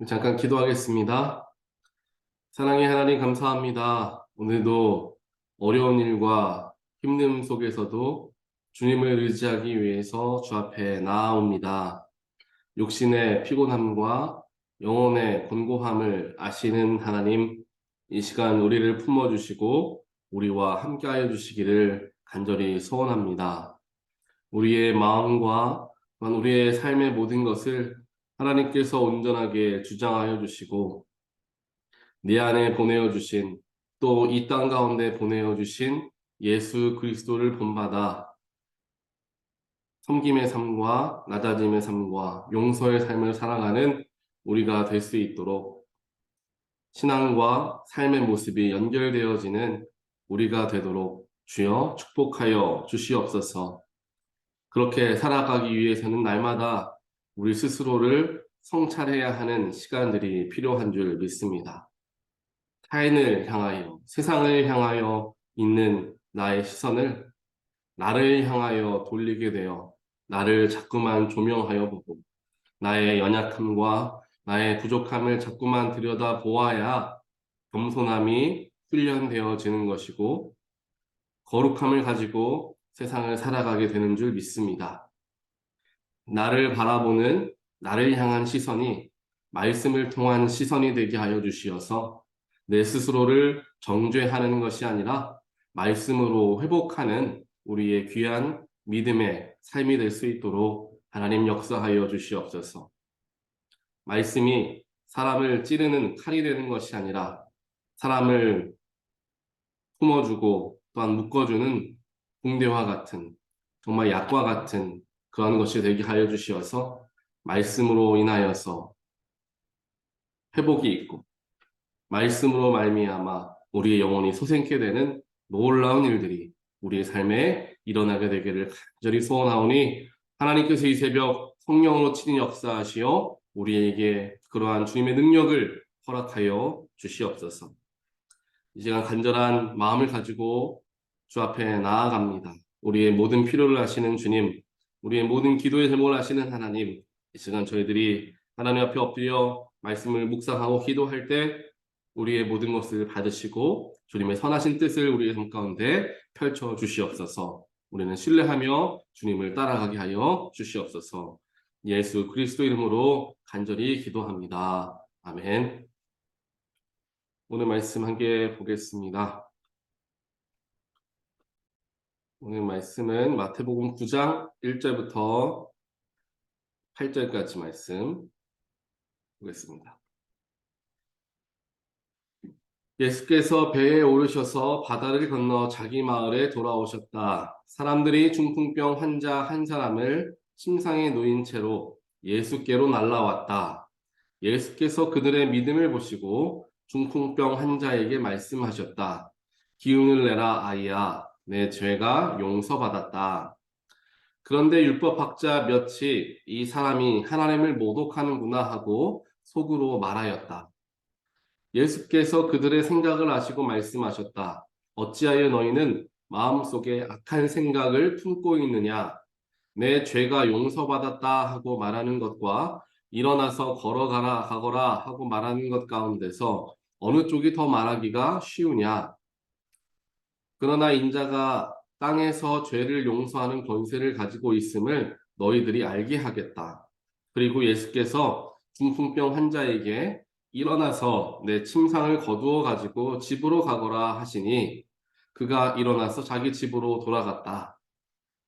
잠깐 기도하겠습니다. 사랑의 하나님 감사합니다. 오늘도 어려운 일과 힘듦 속에서도 주님을 의지하기 위해서 주 앞에 나아옵니다. 육신의 피곤함과 영혼의 곤고함을 아시는 하나님, 이 시간 우리를 품어주시고 우리와 함께하여 주시기를 간절히 소원합니다. 우리의 마음과 또한 우리의 삶의 모든 것을 하나님께서 온전하게 주장하여 주시고 내 안에 보내어 주신 또 이 땅 가운데 보내어 주신 예수 그리스도를 본받아 섬김의 삶과 낮아짐의 삶과 용서의 삶을 살아가는 우리가 될 수 있도록 신앙과 삶의 모습이 연결되어지는 우리가 되도록 주여 축복하여 주시옵소서. 그렇게 살아가기 위해서는 날마다 우리 스스로를 성찰해야 하는 시간들이 필요한 줄 믿습니다. 타인을 향하여, 세상을 향하여 있는 나의 시선을 나를 향하여 돌리게 되어 나를 자꾸만 조명하여 보고 나의 연약함과 나의 부족함을 자꾸만 들여다 보아야 겸손함이 훈련되어지는 것이고 거룩함을 가지고 세상을 살아가게 되는 줄 믿습니다. 나를 바라보는 나를 향한 시선이 말씀을 통한 시선이 되게 하여 주시어서 내 스스로를 정죄하는 것이 아니라 말씀으로 회복하는 우리의 귀한 믿음의 삶이 될 수 있도록 하나님 역사하여 주시옵소서. 말씀이 사람을 찌르는 칼이 되는 것이 아니라 사람을 품어주고 또한 묶어주는 붕대와 같은 정말 약과 같은 그런 것이 되게 하여 주시어서 말씀으로 인하여서 회복이 있고 말씀으로 말미암아 우리의 영혼이 소생케 되는 놀라운 일들이 우리의 삶에 일어나게 되기를 간절히 소원하오니 하나님께서 이 새벽 성령으로 친히 역사하시어 우리에게 그러한 주님의 능력을 허락하여 주시옵소서. 이 시간 간절한 마음을 가지고 주 앞에 나아갑니다. 우리의 모든 필요를 아시는 주님, 우리의 모든 기도의 제목을 아시는 하나님, 이 시간 저희들이 하나님 앞에 엎드려 말씀을 묵상하고 기도할 때 우리의 모든 것을 받으시고 주님의 선하신 뜻을 우리의 삶 가운데 펼쳐 주시옵소서. 우리는 신뢰하며 주님을 따라가게 하여 주시옵소서. 예수 그리스도 이름으로 간절히 기도합니다. 아멘. 오늘 말씀 함께 보겠습니다. 오늘 말씀은 마태복음 9장 1절부터 8절까지 말씀 보겠습니다. 예수께서 배에 오르셔서 바다를 건너 자기 마을에 돌아오셨다. 사람들이 중풍병 환자 한 사람을 침상에 놓인 채로 예수께로 날라왔다. 예수께서 그들의 믿음을 보시고 중풍병 환자에게 말씀하셨다. 기운을 내라 아이야, 내 죄가 용서받았다. 그런데 율법학자 몇이 이 사람이 하나님을 모독하는구나 하고 속으로 말하였다. 예수께서 그들의 생각을 아시고 말씀하셨다. 어찌하여 너희는 마음속에 악한 생각을 품고 있느냐? 내 죄가 용서받았다 하고 말하는 것과 일어나서 걸어가라 가거라 하고 말하는 것 가운데서 어느 쪽이 더 말하기가 쉬우냐? 그러나 인자가 땅에서 죄를 용서하는 권세를 가지고 있음을 너희들이 알게 하겠다. 그리고 예수께서 중풍병 환자에게 일어나서 내 침상을 거두어 가지고 집으로 가거라 하시니 그가 일어나서 자기 집으로 돌아갔다.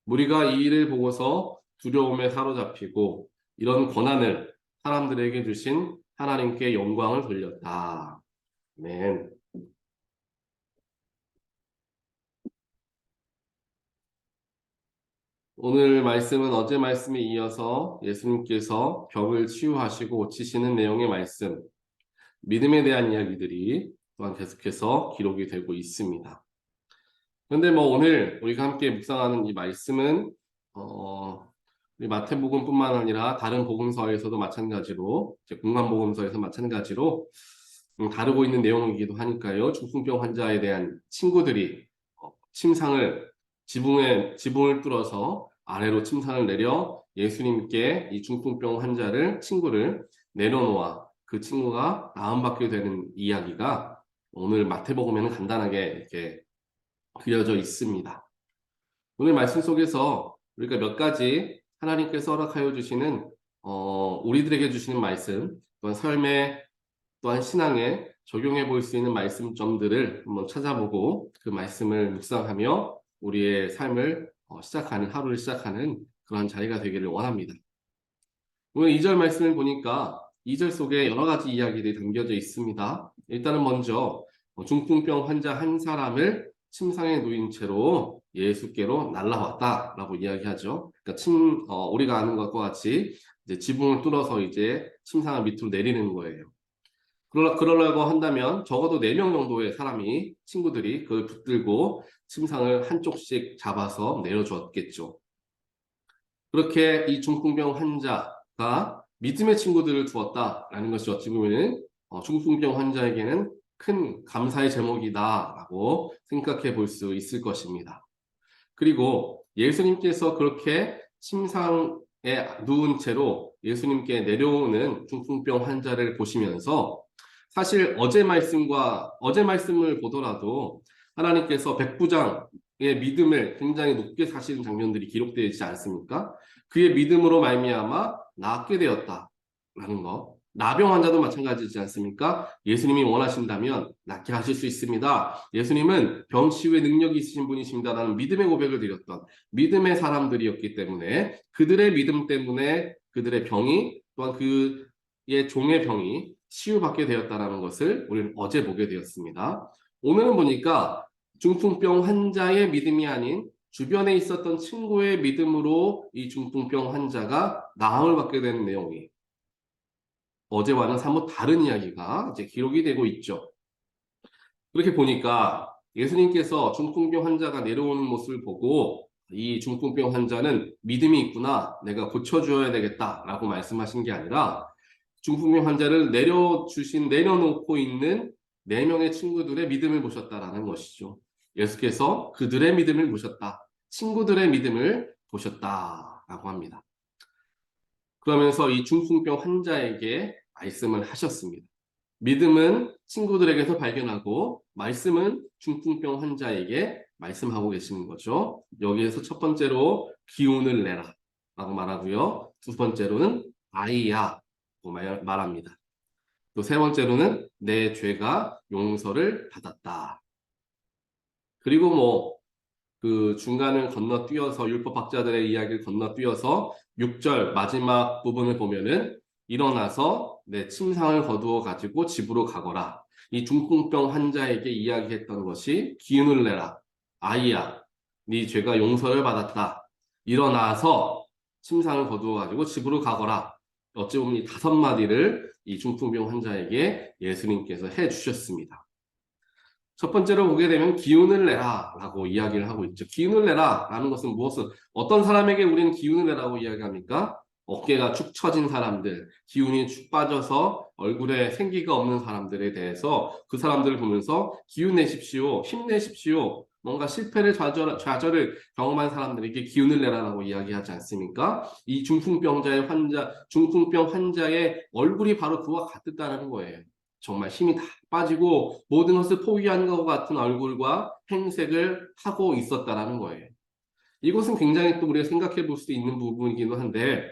무리가 이 일을 보고서 두려움에 사로잡히고 이런 권한을 사람들에게 주신 하나님께 영광을 돌렸다. 아멘. 오늘 말씀은 어제 말씀에 이어서 예수님께서 병을 치유하시고 고치시는 내용의 말씀, 믿음에 대한 이야기들이 또한 계속해서 기록이 되고 있습니다. 그런데 오늘 우리가 함께 묵상하는 이 말씀은 우리 마태복음뿐만 아니라 다른 복음서에서도 마찬가지로 공관복음서에서 마찬가지로 다루고 있는 내용이기도 하니까요. 중풍병 환자에 대한 친구들이 침상을 지붕을 뚫어서 아래로 침상을 내려 예수님께 이 중풍병 환자를 친구를 내려놓아 그 친구가 나음받게 되는 이야기가 오늘 마태복음에는 간단하게 이렇게 그려져 있습니다. 오늘 말씀 속에서 우리가 몇 가지 하나님께서 허락하여 주시는 우리들에게 주시는 말씀, 또한 삶에 또한 신앙에 적용해 볼 수 있는 말씀점들을 한번 찾아보고 그 말씀을 묵상하며 우리의 삶을 하루를 시작하는 그런 자리가 되기를 원합니다. 오늘 2절 말씀을 보니까 2절 속에 여러 가지 이야기들이 담겨져 있습니다. 일단은 먼저 중풍병 환자 한 사람을 침상에 누인 채로 예수께로 날라왔다라고 이야기하죠. 그러니까 우리가 아는 것과 같이 이제 지붕을 뚫어서 이제 침상을 밑으로 내리는 거예요. 그러려고 한다면 적어도 4명 정도의 친구들이 그걸 붙들고 침상을 한쪽씩 잡아서 내려주었겠죠. 그렇게 이 중풍병 환자가 믿음의 친구들을 두었다라는 것이 어찌 보면 중풍병 환자에게는 큰 감사의 제목이다라고 생각해 볼 수 있을 것입니다. 그리고 예수님께서 그렇게 침상에 누운 채로 예수님께 내려오는 중풍병 환자를 보시면서 사실 어제 말씀을 보더라도 하나님께서 백부장의 믿음을 굉장히 높게 사시는 장면들이 기록되어 있지 않습니까? 그의 믿음으로 말미암아 낫게 되었다라는 것. 나병 환자도 마찬가지지 않습니까? 예수님이 원하신다면 낫게 하실 수 있습니다. 예수님은 병치유의 능력이 있으신 분이십니다라는 믿음의 고백을 드렸던 믿음의 사람들이었기 때문에 그들의 믿음 때문에 그들의 병이 또한 그의 종의 병이 치유받게 되었다는 것을 우리는 어제 보게 되었습니다. 오늘은 보니까 중풍병 환자의 믿음이 아닌 주변에 있었던 친구의 믿음으로 이 중풍병 환자가 나음을 받게 되는 내용이 어제와는 사뭇 다른 이야기가 이제 기록이 되고 있죠. 그렇게 보니까 예수님께서 중풍병 환자가 내려오는 모습을 보고 이 중풍병 환자는 믿음이 있구나, 내가 고쳐줘야 되겠다라고 말씀하신 게 아니라 중풍병 환자를 내려놓고 있는 4명의 친구들의 믿음을 보셨다라는 것이죠. 예수께서 그들의 믿음을 보셨다. 친구들의 믿음을 보셨다라고 합니다. 그러면서 이 중풍병 환자에게 말씀을 하셨습니다. 믿음은 친구들에게서 발견하고 말씀은 중풍병 환자에게 말씀하고 계시는 거죠. 여기에서 첫 번째로 기운을 내라 라고 말하고요. 두 번째로는 아이야 말합니다. 또 세 번째로는 내 죄가 용서를 받았다. 그리고 그 중간을 건너뛰어서 율법학자들의 이야기를 건너뛰어서 6절 마지막 부분을 보면은 일어나서 내 침상을 거두어 가지고 집으로 가거라. 이 중풍병 환자에게 이야기했던 것이 기운을 내라. 아이야, 네 죄가 용서를 받았다. 일어나서 침상을 거두어 가지고 집으로 가거라. 어찌 보면 이 5마디를 이 중풍병 환자에게 예수님께서 해주셨습니다. 첫 번째로 보게 되면 기운을 내라 라고 이야기를 하고 있죠. 기운을 내라 라는 것은 어떤 사람에게 우리는 기운을 내라고 이야기합니까? 어깨가 축 처진 사람들, 기운이 축 빠져서 얼굴에 생기가 없는 사람들에 대해서 그 사람들을 보면서 기운 내십시오, 힘내십시오, 뭔가 실패를 좌절을 경험한 사람들에게 기운을 내라라고 이야기하지 않습니까? 이 중풍병 환자의 얼굴이 바로 그와 같았다는 거예요. 정말 힘이 다 빠지고 모든 것을 포기한 것 같은 얼굴과 행색을 하고 있었다라는 거예요. 이것은 굉장히 또 우리가 생각해 볼 수 있는 부분이기도 한데,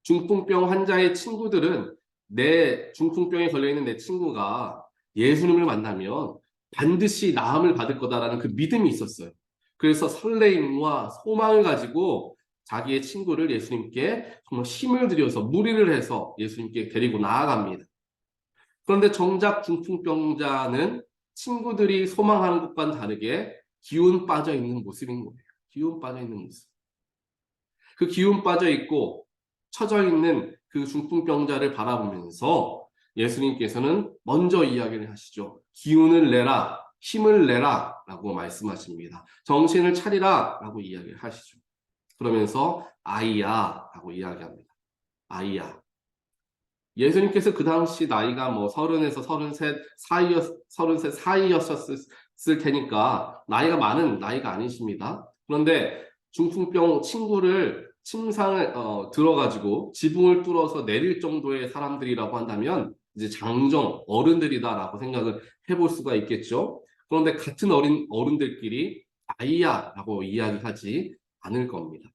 중풍병 환자의 친구들은 내 중풍병에 걸려있는 내 친구가 예수님을 만나면 반드시 나음을 받을 거다라는 그 믿음이 있었어요. 그래서 설레임과 소망을 가지고 자기의 친구를 예수님께 정말 힘을 들여서 무리를 해서 예수님께 데리고 나아갑니다. 그런데 정작 중풍병자는 친구들이 소망하는 것과는 다르게 기운 빠져 있는 모습인 거예요. 기운 빠져 있는 모습. 그 기운 빠져 있고 처져 있는 그 중풍병자를 바라보면서 예수님께서는 먼저 이야기를 하시죠. 기운을 내라, 힘을 내라 라고 말씀하십니다. 정신을 차리라 라고 이야기를 하시죠. 그러면서 아이야 라고 이야기합니다. 아이야. 예수님께서 그 당시 나이가 30에서 33 사이였을 테니까 나이가 많은 나이가 아니십니다. 그런데 중풍병 친구를 침상을 들어가지고 지붕을 뚫어서 내릴 정도의 사람들이라고 한다면 이제 장정 어른들이다라고 생각을 해볼 수가 있겠죠. 그런데 같은 어른들끼리 아이야라고 이야기하지 않을 겁니다.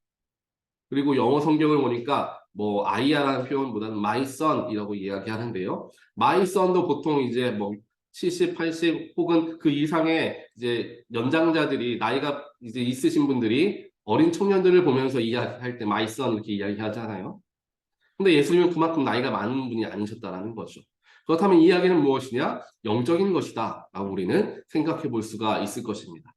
그리고 영어 성경을 보니까 뭐 아이야라는 표현보다는 my son이라고 이야기하는데요. my son도 보통 이제 뭐 70, 80 혹은 그 이상의 이제 연장자들이 나이가 이제 있으신 분들이 어린 청년들을 보면서 이야기할 때 my son 이렇게 이야기하잖아요. 근데 예수님은 그만큼 나이가 많은 분이 아니셨다라는 거죠. 그렇다면 이 이야기는 무엇이냐? 영적인 것이다 라고 우리는 생각해 볼 수가 있을 것입니다.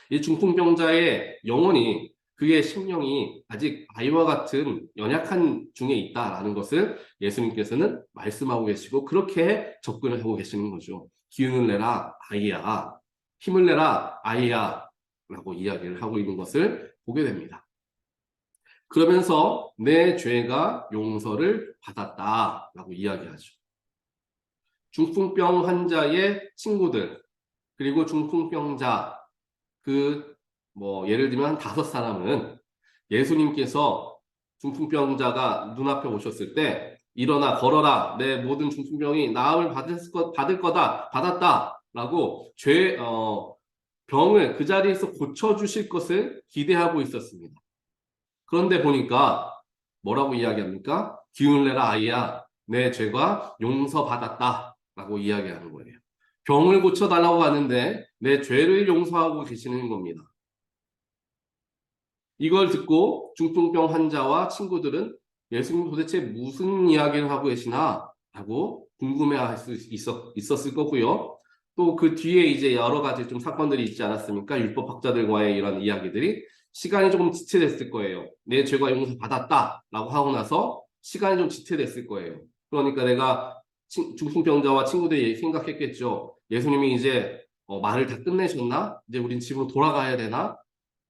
이 중풍병자의 영혼이 그의 심령이 아직 아이와 같은 연약한 중에 있다라는 것을 예수님께서는 말씀하고 계시고 그렇게 접근을 하고 계시는 거죠. 기운을 내라 아이야, 힘을 내라 아이야 라고 이야기를 하고 있는 것을 보게 됩니다. 그러면서 내 죄가 용서를 받았다라고 이야기하죠. 중풍병 환자의 친구들 그리고 중풍병자 뭐 예를 들면 한 5사람은 예수님께서 중풍병자가 눈앞에 오셨을 때 일어나 걸어라 내 모든 중풍병이 나음을 받을 거다 받았다라고 병을 그 자리에서 고쳐주실 것을 기대하고 있었습니다. 그런데 보니까 뭐라고 이야기합니까? 기운을 내라 아이야 내 죄가 용서받았다 라고 이야기하는 거예요. 병을 고쳐달라고 하는데 내 죄를 용서하고 계시는 겁니다. 이걸 듣고 중풍병 환자와 친구들은 예수님 도대체 무슨 이야기를 하고 계시나 라고 궁금해할 수 있었을 거고요. 또 그 뒤에 이제 여러 가지 좀 사건들이 있지 않았습니까? 율법학자들과의 이런 이야기들이 시간이 조금 지체됐을 거예요. 내 죄가 용서받았다 라고 하고 나서 시간이 좀 지체됐을 거예요. 그러니까 내가 중풍병자와 친구들이 생각했겠죠. 예수님이 이제 말을 다 끝내셨나? 이제 우린 집으로 돌아가야 되나?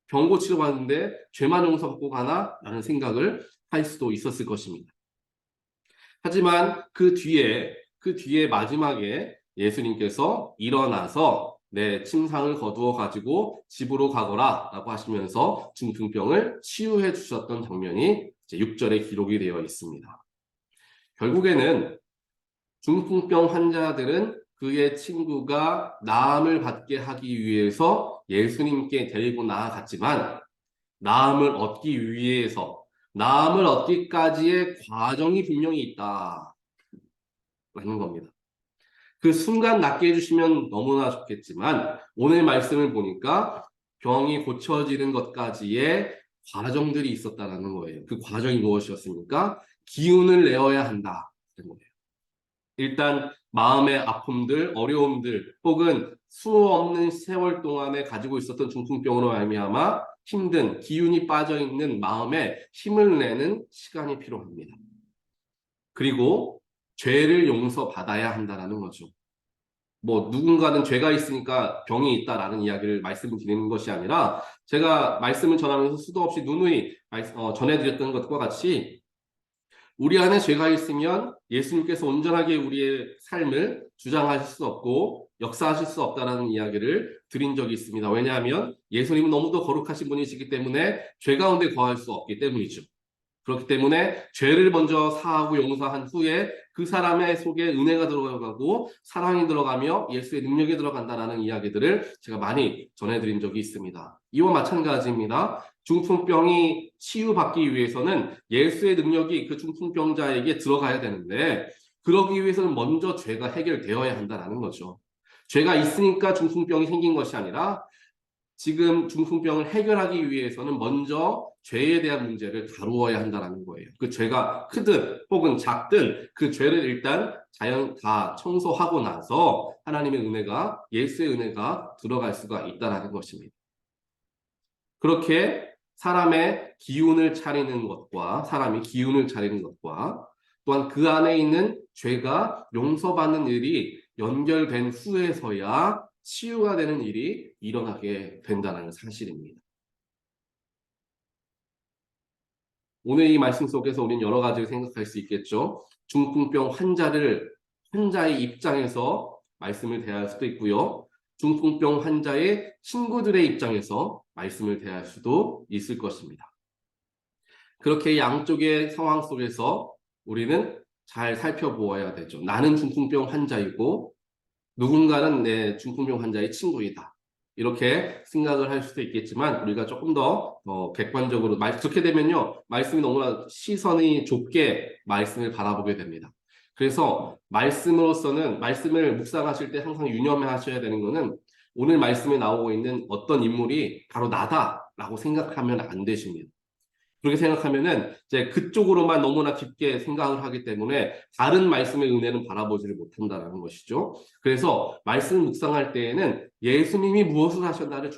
병 고치러 갔는데 죄만 용서받고 가나? 라는 생각을 할 수도 있었을 것입니다. 하지만 그 뒤에 마지막에 예수님께서 일어나서 내 침상을 거두어 가지고 집으로 가거라 라고 하시면서 중풍병을 치유해 주셨던 장면이 이제 6절에 기록이 되어 있습니다. 결국에는 중풍병 환자들은 그의 친구가 나음을 받게 하기 위해서 예수님께 데리고 나아갔지만 나음을 얻기 위해서 나음을 얻기까지의 과정이 분명히 있다라는 겁니다. 그 순간 낫게 해주시면 너무나 좋겠지만 오늘 말씀을 보니까 병이 고쳐지는 것까지의 과정들이 있었다는 거예요. 그 과정이 무엇이었습니까? 기운을 내어야 한다는 거예요. 일단 마음의 아픔들, 어려움들 혹은 수 없는 세월 동안에 가지고 있었던 중풍병으로 말미암아 힘든 기운이 빠져있는 마음에 힘을 내는 시간이 필요합니다. 그리고 죄를 용서받아야 한다는 거죠. 뭐 누군가는 죄가 있으니까 병이 있다라는 이야기를 말씀을 드리는 것이 아니라 제가 말씀을 전하면서 수도 없이 누누이 전해드렸던 것과 같이 우리 안에 죄가 있으면 예수님께서 온전하게 우리의 삶을 주장하실 수 없고 역사하실 수 없다라는 이야기를 드린 적이 있습니다. 왜냐하면 예수님은 너무도 거룩하신 분이시기 때문에 죄 가운데 거할 수 없기 때문이죠. 그렇기 때문에 죄를 먼저 사하고 용서한 후에 그 사람의 속에 은혜가 들어가고 사랑이 들어가며 예수의 능력이 들어간다는 이야기들을 제가 많이 전해드린 적이 있습니다. 이와 마찬가지입니다. 중풍병이 치유받기 위해서는 예수의 능력이 그 중풍병자에게 들어가야 되는데 그러기 위해서는 먼저 죄가 해결되어야 한다는 거죠. 죄가 있으니까 중풍병이 생긴 것이 아니라 지금 중풍병을 해결하기 위해서는 먼저 죄에 대한 문제를 다루어야 한다는 거예요. 그 죄가 크든 혹은 작든 그 죄를 일단 자연 다 청소하고 나서 하나님의 은혜가 예수의 은혜가 들어갈 수가 있다는 것입니다. 그렇게 사람의 기운을 차리는 것과 사람이 기운을 차리는 것과 또한 그 안에 있는 죄가 용서받는 일이 연결된 후에서야 치유가 되는 일이 일어나게 된다는 사실입니다. 오늘 이 말씀 속에서 우리는 여러 가지를 생각할 수 있겠죠. 중풍병 환자의 입장에서 말씀을 대할 수도 있고요. 중풍병 환자의 친구들의 입장에서 말씀을 대할 수도 있을 것입니다. 그렇게 양쪽의 상황 속에서 우리는 잘 살펴보아야 되죠. 나는 중풍병 환자이고 누군가는 내 중풍병 환자의 친구이다. 이렇게 생각을 할 수도 있겠지만 우리가 조금 더 객관적으로 그렇게 되면요. 말씀이 너무나 시선이 좁게 말씀을 바라보게 됩니다. 그래서 말씀으로서는 말씀을 묵상하실 때 항상 유념하셔야 되는 것은 오늘 말씀에 나오고 있는 어떤 인물이 바로 나다라고 생각하면 안 되십니다. 그렇게 생각하면은 이제 그쪽으로만 너무나 깊게 생각을 하기 때문에 다른 말씀의 은혜는 바라보지를 못한다는 것이죠. 그래서 말씀 묵상할 때에는 예수님이 무엇을 하셨나를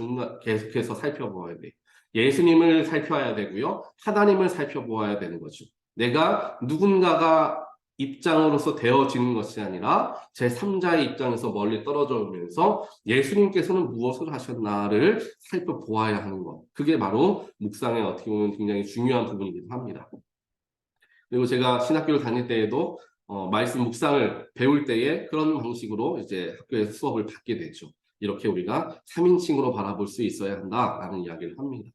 계속해서 살펴보아야 돼요. 예수님을 살펴야 되고요. 하나님을 살펴보아야 되는 거죠. 내가 누군가가 입장으로서 되어지는 것이 아니라 제3자의 입장에서 멀리 떨어져 오면서 예수님께서는 무엇을 하셨나를 살펴보아야 하는 것. 그게 바로 묵상의 어떻게 보면 굉장히 중요한 부분이기도 합니다. 그리고 제가 신학교를 다닐 때에도 말씀 묵상을 배울 때에 그런 방식으로 이제 학교에서 수업을 받게 되죠. 이렇게 우리가 3인칭으로 바라볼 수 있어야 한다라는 이야기를 합니다.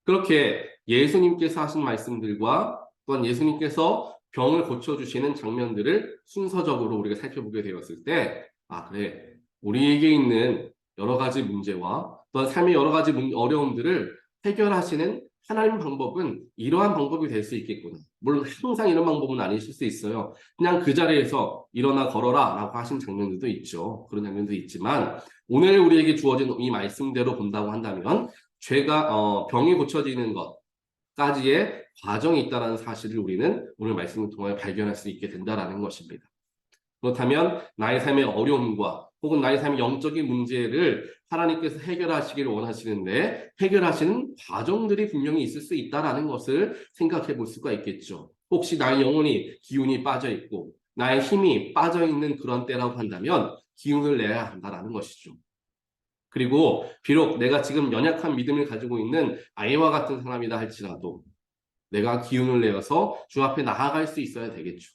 그렇게 예수님께서 하신 말씀들과 또한 예수님께서 병을 고쳐주시는 장면들을 순서적으로 우리가 살펴보게 되었을 때, 그래. 우리에게 있는 여러 가지 문제와 또한 삶의 여러 가지 어려움들을 해결하시는 하나님 방법은 이러한 방법이 될 수 있겠구나. 물론 항상 이런 방법은 아니실 수 있어요. 그냥 그 자리에서 일어나 걸어라 라고 하신 장면들도 있죠. 그런 장면도 있지만 오늘 우리에게 주어진 이 말씀대로 본다고 한다면 병이 고쳐지는 것까지의 과정이 있다는 사실을 우리는 오늘 말씀을 통해 발견할 수 있게 된다는 것입니다. 그렇다면 나의 삶의 어려움과 혹은 나의 삶의 영적인 문제를 하나님께서 해결하시기를 원하시는데 해결하시는 과정들이 분명히 있을 수 있다는 것을 생각해 볼 수가 있겠죠. 혹시 나의 영혼이 기운이 빠져 있고 나의 힘이 빠져 있는 그런 때라고 한다면 기운을 내야 한다는 것이죠. 그리고 비록 내가 지금 연약한 믿음을 가지고 있는 아이와 같은 사람이다 할지라도 내가 기운을 내어서 주 앞에 나아갈 수 있어야 되겠죠.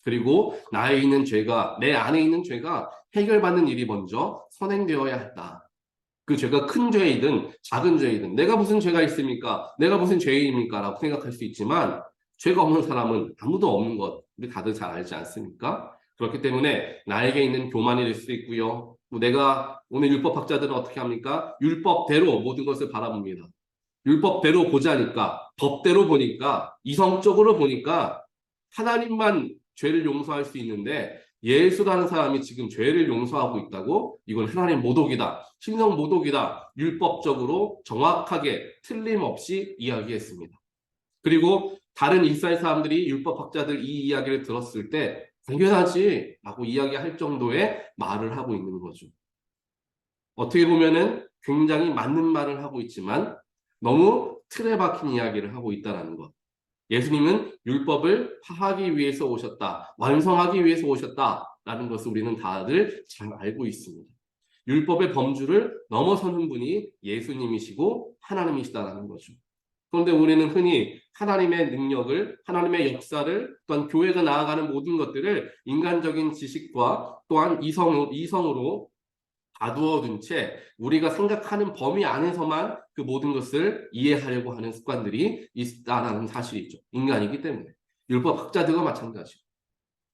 그리고 내 안에 있는 죄가 해결받는 일이 먼저 선행되어야 한다. 그 죄가 큰 죄이든 작은 죄이든 내가 무슨 죄가 있습니까? 내가 무슨 죄인입니까? 라고 생각할 수 있지만 죄가 없는 사람은 아무도 없는 것 우리 다들 잘 알지 않습니까? 그렇기 때문에 나에게 있는 교만이 될 수도 있고요. 내가 오늘 율법학자들은 어떻게 합니까? 율법대로 모든 것을 바라봅니다. 율법대로 보자니까 법대로 보니까 이성적으로 보니까 하나님만 죄를 용서할 수 있는데 예수라는 사람이 지금 죄를 용서하고 있다고 이건 하나님 모독이다. 신성 모독이다. 율법적으로 정확하게 틀림없이 이야기했습니다. 그리고 다른 이스라엘 사람들이 율법학자들 이 이야기를 들었을 때 당연하지 라고 이야기할 정도의 말을 하고 있는 거죠. 어떻게 보면은 굉장히 맞는 말을 하고 있지만 너무 틀에 박힌 이야기를 하고 있다는 것. 예수님은 율법을 파하기 위해서 오셨다. 완성하기 위해서 오셨다라는 것을 우리는 다들 잘 알고 있습니다. 율법의 범주를 넘어서는 분이 예수님이시고 하나님이시다라는 거죠. 그런데 우리는 흔히 하나님의 능력을, 하나님의 역사를, 또한 교회가 나아가는 모든 것들을 인간적인 지식과 또한 이성으로 가두어둔 채 우리가 생각하는 범위 안에서만 그 모든 것을 이해하려고 하는 습관들이 있다는 사실이죠. 인간이기 때문에. 율법 학자들과 마찬가지고.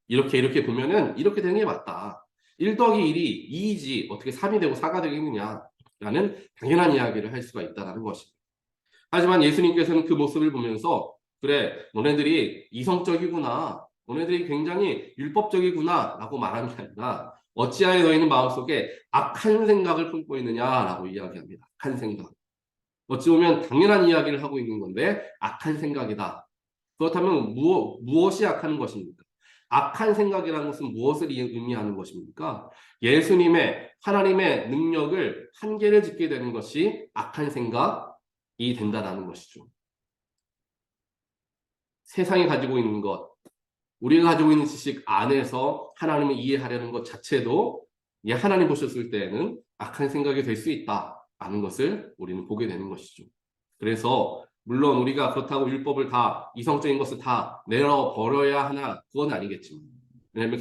이렇게 보면은 이렇게 되는 게 맞다. 1 더하기 1이 2이지 어떻게 3이 되고 4가 되겠느냐라는 당연한 이야기를 할 수가 있다는 것입니다. 하지만 예수님께서는 그 모습을 보면서 그래 너네들이 이성적이구나. 너네들이 굉장히 율법적이구나 라고 말하는 게 아니라 어찌하여 너희는 마음속에 악한 생각을 품고 있느냐라고 이야기합니다. 악한 생각. 어찌 보면 당연한 이야기를 하고 있는 건데 악한 생각이다. 그렇다면 무엇이 악한 것입니까? 악한 생각이라는 것은 무엇을 의미하는 것입니까? 하나님의 능력을 한계를 짓게 되는 것이 악한 생각이 된다는 것이죠. 세상이 가지고 있는 것, 우리가 가지고 있는 지식 안에서 하나님을 이해하려는 것 자체도 하나님 보셨을 때에는 악한 생각이 될 수 있다라는 것을 우리는 보게 되는 것이죠. 그래서 물론 우리가 그렇다고 율법을 다 이성적인 것을 다 내려버려야 하나 그건 아니겠지만 왜냐하면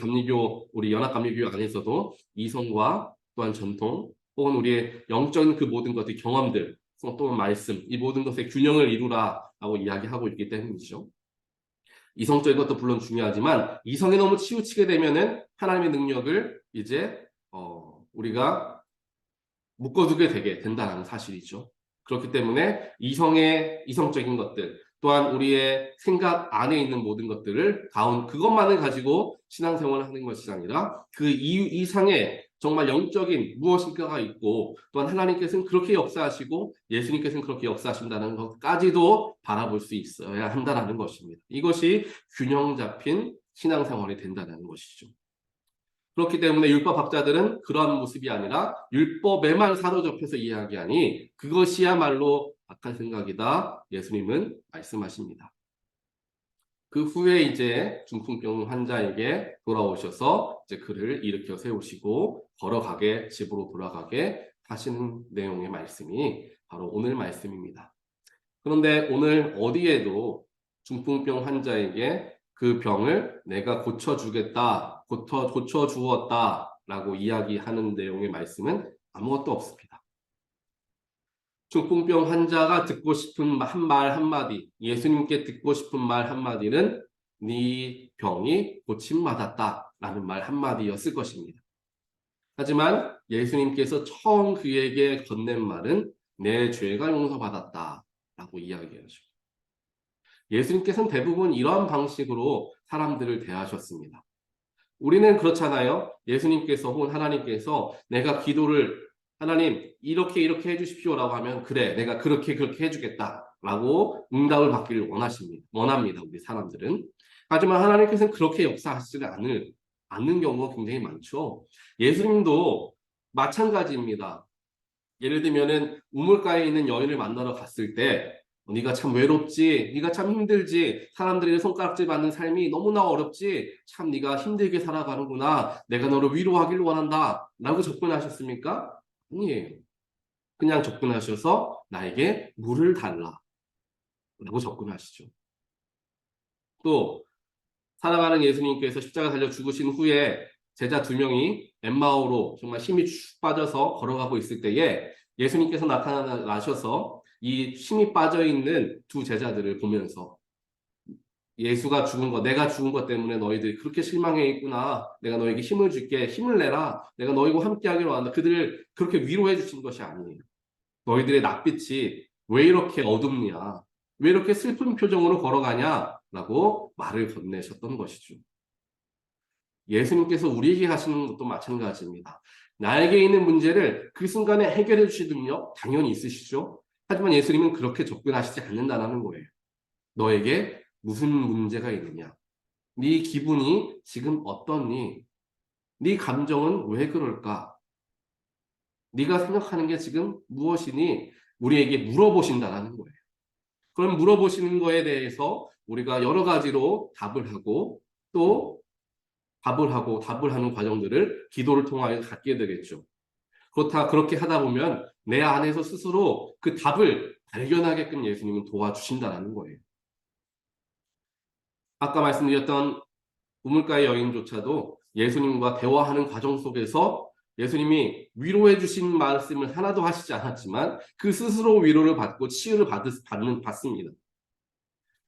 우리 연합감리교 안에서도 이성과 또한 전통 혹은 우리의 영적인 그 모든 것들 경험들 또 말씀 이 모든 것의 균형을 이루라 라고 이야기하고 있기 때문이죠. 이성적인 것도 물론 중요하지만 이성에 너무 치우치게 되면은 하나님의 능력을 이제 우리가 묶어두게 되게 된다는 사실이죠. 그렇기 때문에 이성적인 것들 또한 우리의 생각 안에 있는 모든 것들을 그것만을 가지고 신앙생활을 하는 것이 아니라 그 이상의 정말 영적인 무엇인가가 있고 또한 하나님께서는 그렇게 역사하시고 예수님께서는 그렇게 역사하신다는 것까지도 바라볼 수 있어야 한다는 것입니다. 이것이 균형 잡힌 신앙생활이 된다는 것이죠. 그렇기 때문에 율법학자들은 그러한 모습이 아니라 율법에만 사로잡혀서 이야기하니 그것이야말로 악한 생각이다. 예수님은 말씀하십니다. 그 후에 이제 중풍병 환자에게 돌아오셔서 이제 그를 일으켜 세우시고 걸어가게 집으로 돌아가게 하시는 내용의 말씀이 바로 오늘 말씀입니다. 그런데 오늘 어디에도 중풍병 환자에게 그 병을 내가 고쳐주겠다, 고쳐주었다라고 이야기하는 내용의 말씀은 아무것도 없습니다. 중풍병 환자가 듣고 싶은 한 말 한마디, 예수님께 듣고 싶은 말 한마디는 네 병이 고침받았다라는 말 한마디였을 것입니다. 하지만 예수님께서 처음 그에게 건넨 말은 내 죄가 용서받았다라고 이야기하죠. 예수님께서는 대부분 이러한 방식으로 사람들을 대하셨습니다. 우리는 그렇잖아요. 예수님께서 혹은 하나님께서 내가 기도를 하나님 이렇게 해주십시오라고 하면 그래 내가 그렇게 해주겠다라고 응답을 받기를 원합니다. 우리 사람들은. 하지만 하나님께서는 그렇게 역사하시지 않는 경우가 굉장히 많죠. 예수님도 마찬가지입니다. 예를 들면은 우물가에 있는 여인을 만나러 갔을 때 네가 참 외롭지, 네가 참 힘들지, 사람들의 손가락질 받는 삶이 너무나 어렵지, 참 네가 힘들게 살아가는구나, 내가 너를 위로하기를 원한다 라고 접근하셨습니까? 아니에요. 그냥 접근하셔서 나에게 물을 달라 라고 접근하시죠. 또 살아가는 예수님께서 십자가 달려 죽으신 후에 제자 2명이 엠마오로 정말 힘이 축 빠져서 걸어가고 있을 때에 예수님께서 나타나셔서 이 힘이 빠져있는 두 제자들을 보면서 예수가 죽은 것, 내가 죽은 것 때문에 너희들이 그렇게 실망해 있구나. 내가 너에게 힘을 줄게. 힘을 내라. 내가 너희와 함께 하기로 한다. 그들을 그렇게 위로해 주신 것이 아니에요. 너희들의 낯빛이 왜 이렇게 어둡냐? 왜 이렇게 슬픈 표정으로 걸어가냐? 라고 말을 건네셨던 것이죠. 예수님께서 우리에게 하시는 것도 마찬가지입니다. 나에게 있는 문제를 그 순간에 해결해 주실 능력 당연히 있으시죠. 하지만 예수님은 그렇게 접근하시지 않는다는 거예요. 너에게 무슨 문제가 있느냐? 네 기분이 지금 어떠니? 네 감정은 왜 그럴까? 네가 생각하는 게 지금 무엇이니? 우리에게 물어보신다는 거예요. 그럼 물어보시는 거에 대해서 우리가 여러 가지로 답을 하고 또 답을 하는 과정들을 기도를 통하여 갖게 되겠죠. 그렇게 하다 보면 내 안에서 스스로 그 답을 발견하게끔 예수님은 도와주신다는 거예요. 아까 말씀드렸던 우물가의 여인조차도 예수님과 대화하는 과정 속에서 예수님이 위로해 주신 말씀을 하나도 하시지 않았지만 그 스스로 위로를 받고 치유를 받습니다.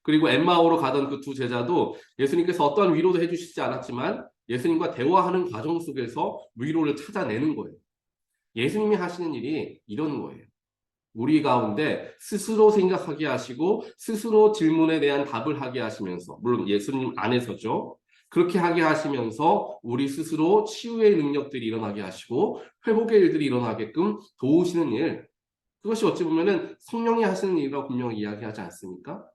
그리고 엠마오로 가던 그 두 제자도 예수님께서 어떠한 위로도 해주시지 않았지만 예수님과 대화하는 과정 속에서 위로를 찾아내는 거예요. 예수님이 하시는 일이 이런 거예요. 우리 가운데 스스로 생각하게 하시고 스스로 질문에 대한 답을 하게 하시면서 물론 예수님 안에서죠. 그렇게 하게 하시면서 우리 스스로 치유의 능력들이 일어나게 하시고 회복의 일들이 일어나게끔 도우시는 일. 그것이 어찌 보면은 성령이 하시는 일이라고 분명히 이야기하지 않습니까?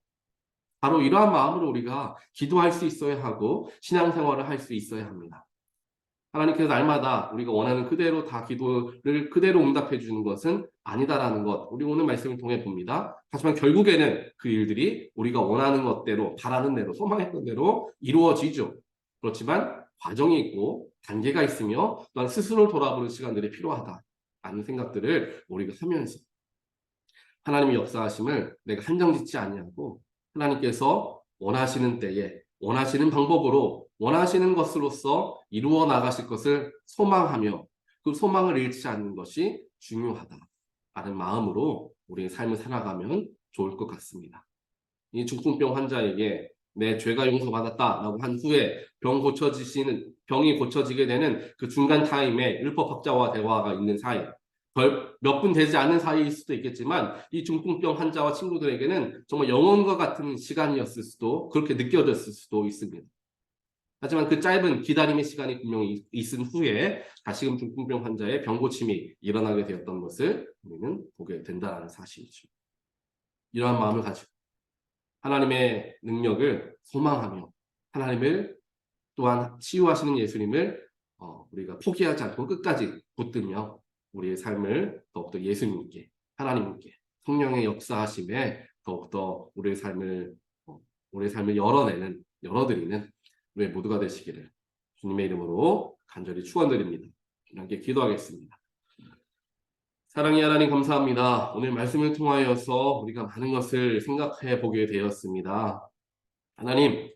바로 이러한 마음으로 우리가 기도할 수 있어야 하고 신앙생활을 할 수 있어야 합니다. 하나님께서 날마다 우리가 원하는 그대로 다 기도를 그대로 응답해 주는 것은 아니다라는 것 우리 오늘 말씀을 통해 봅니다. 하지만 결국에는 그 일들이 우리가 원하는 것대로 바라는 대로 소망했던 대로 이루어지죠. 그렇지만 과정이 있고 단계가 있으며 또한 스스로를 돌아보는 시간들이 필요하다라는 생각들을 우리가 하면서 하나님의 역사하심을 내가 한정짓지 아니하고 하나님께서 원하시는 때에 원하시는 방법으로 원하시는 것으로서 이루어 나가실 것을 소망하며 그 소망을 잃지 않는 것이 중요하다라는 마음으로 우리의 삶을 살아가면 좋을 것 같습니다. 이 중풍병 환자에게 내 죄가 용서받았다라고 한 후에 병이 고쳐지게 되는 그 중간 타임에 율법학자와 대화가 있는 사이, 몇 분 되지 않는 사이일 수도 있겠지만 이 중풍병 환자와 친구들에게는 정말 영원과 같은 시간이었을 수도, 그렇게 느껴졌을 수도 있습니다. 하지만 그 짧은 기다림의 시간이 분명히 있은 후에 다시금 중풍병 환자의 병 고침이 일어나게 되었던 것을 우리는 보게 된다는 사실이죠. 이러한 마음을 가지고 하나님의 능력을 소망하며 하나님을 또한 치유하시는 예수님을 우리가 포기하지 않고 끝까지 붙들며 우리의 삶을 더욱더 예수님께, 하나님께, 성령의 역사하심에 더욱더 우리의 삶을 열어드리는 우리 모두가 되시기를 주님의 이름으로 간절히 축원드립니다. 함께 기도하겠습니다. 사랑의 하나님 감사합니다. 오늘 말씀을 통하여서 우리가 많은 것을 생각해 보게 되었습니다. 하나님,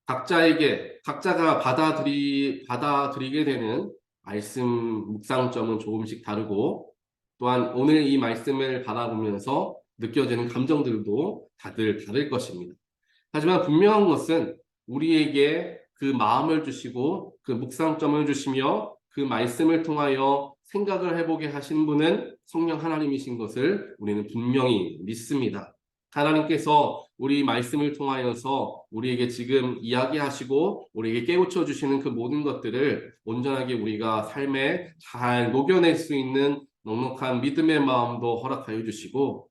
각자가 받아들이게 되는 말씀 묵상점은 조금씩 다르고, 또한 오늘 이 말씀을 바라보면서 느껴지는 감정들도 다들 다를 것입니다. 하지만 분명한 것은 우리에게 그 마음을 주시고 그 묵상점을 주시며 그 말씀을 통하여 생각을 해보게 하신 분은 성령 하나님이신 것을 우리는 분명히 믿습니다. 하나님께서 우리 말씀을 통하여서 우리에게 지금 이야기하시고 우리에게 깨우쳐 주시는 그 모든 것들을 온전하게 우리가 삶에 잘 녹여낼 수 있는 넉넉한 믿음의 마음도 허락하여 주시고,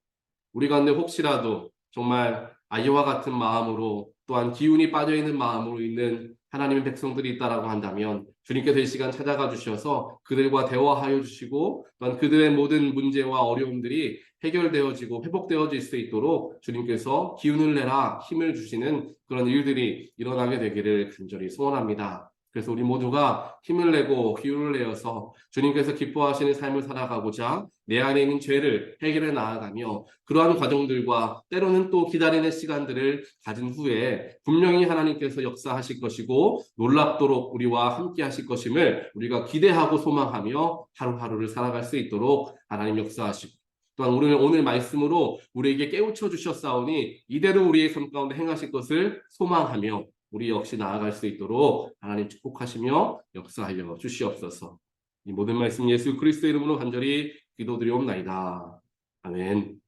우리 가운데 혹시라도 정말 아이와 같은 마음으로 또한 기운이 빠져있는 마음으로 있는 하나님의 백성들이 있다라고 한다면 주님께서 이 시간 찾아가 주셔서 그들과 대화하여 주시고 또한 그들의 모든 문제와 어려움들이 해결되어지고 회복되어질 수 있도록 주님께서 기운을 내라 힘을 주시는 그런 일들이 일어나게 되기를 간절히 소원합니다. 그래서 우리 모두가 힘을 내고 기운을 내어서 주님께서 기뻐하시는 삶을 살아가고자 내 안에 있는 죄를 해결해 나아가며 그러한 과정들과 때로는 또 기다리는 시간들을 가진 후에 분명히 하나님께서 역사하실 것이고 놀랍도록 우리와 함께 하실 것임을 우리가 기대하고 소망하며 하루하루를 살아갈 수 있도록 하나님 역사하시고, 또한 오늘 말씀으로 우리에게 깨우쳐 주셨사오니 이대로 우리의 삶 가운데 행하실 것을 소망하며 우리 역시 나아갈 수 있도록 하나님 축복하시며 역사하여 주시옵소서. 이 모든 말씀 예수 그리스도의 이름으로 간절히 기도드리옵나이다. 아멘.